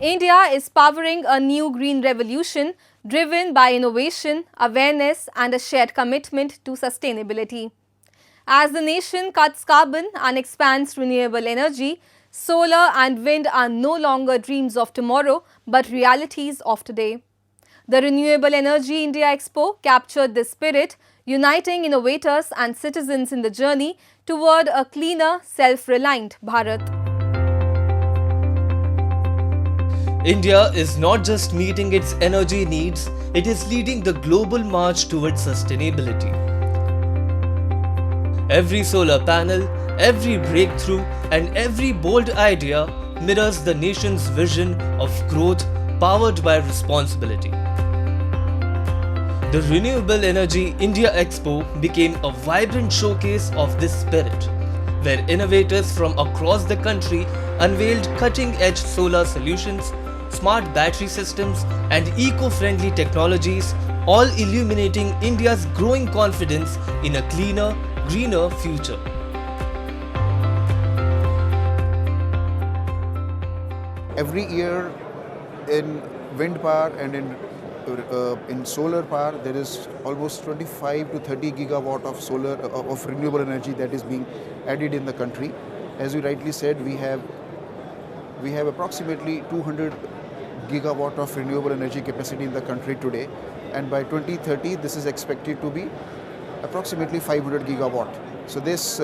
India is powering a new green revolution driven by innovation, awareness, and a shared commitment to sustainability. As the nation cuts carbon and expands renewable energy, solar and wind are no longer dreams of tomorrow but realities of today. The Renewable Energy India Expo captured this spirit, uniting innovators and citizens in the journey toward a cleaner, self-reliant Bharat. India is not just meeting its energy needs, it is leading the global march towards sustainability. Every solar panel, every breakthrough, and every bold idea mirrors the nation's vision of growth powered by responsibility. The Renewable Energy India Expo became a vibrant showcase of this spirit, where innovators from across the country unveiled cutting-edge solar solutions, smart battery systems, and eco-friendly technologies, all illuminating India's growing confidence in a cleaner, greener future. Every year in wind power and in solar power, there is almost 25 to 30 gigawatt of solar of renewable energy that is being added in the country. As you rightly said, we have approximately 200 gigawatt of renewable energy capacity in the country today, and by 2030 this is expected to be approximately 500 gigawatt. So this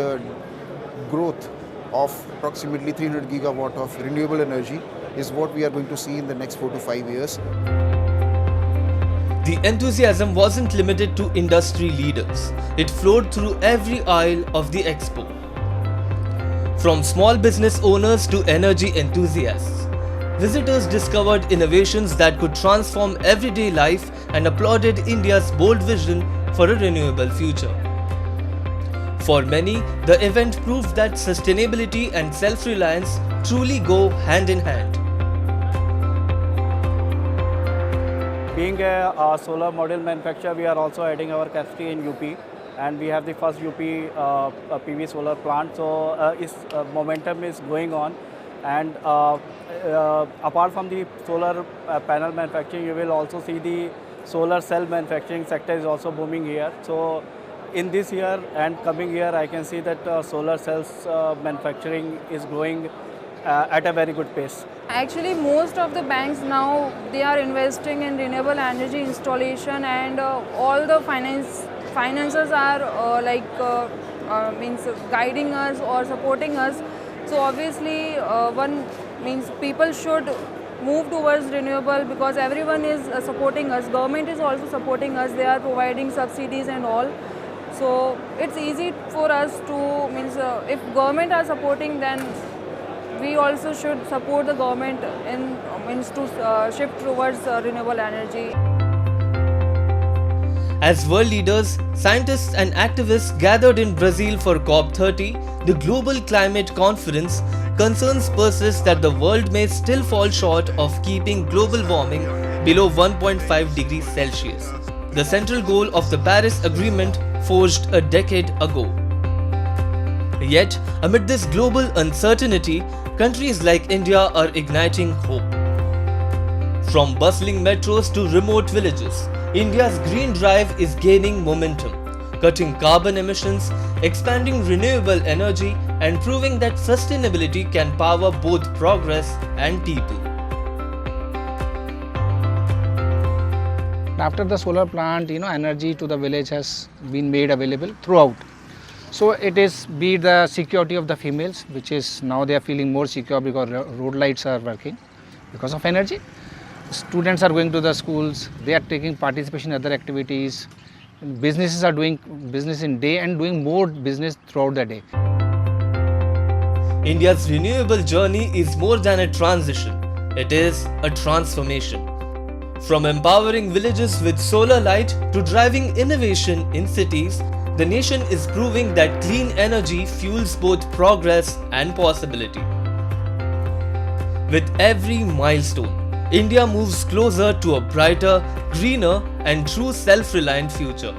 growth of approximately 300 gigawatt of renewable energy is what we are going to see in the next 4 to 5 years. The enthusiasm wasn't limited to industry leaders. It flowed through every aisle of the expo. From small business owners to energy enthusiasts, visitors discovered innovations that could transform everyday life and applauded India's bold vision for a renewable future. For many, the event proved that sustainability and self-reliance truly go hand in hand. Being a solar module manufacturer, we are also adding our capacity in UP, and we have the first UP PV solar plant. So momentum is going on, and apart from the solar panel manufacturing, you will also see the solar cell manufacturing sector is also booming here. So in this year and coming year, I can see that solar cells manufacturing is growing at a very good pace. Actually, most of the banks now, they are investing in renewable energy installation, and all the finances are means guiding us or supporting us. So obviously, people should move towards renewable, because everyone is supporting us. Government is also supporting us. They are providing subsidies and all. So it's easy for us to if government are supporting, then we also should support the government to shift towards renewable energy. As world leaders, scientists and activists gathered in Brazil for COP30, the global climate conference, concerns persist that the world may still fall short of keeping global warming below 1.5 degrees Celsius, the central goal of the Paris Agreement forged a decade ago. Yet, amid this global uncertainty, countries like India are igniting hope. From bustling metros to remote villages, India's green drive is gaining momentum, cutting carbon emissions, expanding renewable energy, and proving that sustainability can power both progress and people. After the solar plant, energy to the village has been made available throughout. So it is be the security of the females, which is now they are feeling more secure because road lights are working because of energy. Students are going to the schools, they are taking participation in other activities. Businesses are doing business in day and doing more business throughout the day. India's renewable journey is more than a transition, it is a transformation. From empowering villages with solar light to driving innovation in cities, the nation is proving that clean energy fuels both progress and possibility. With every milestone, India moves closer to a brighter, greener, and true self-reliant future.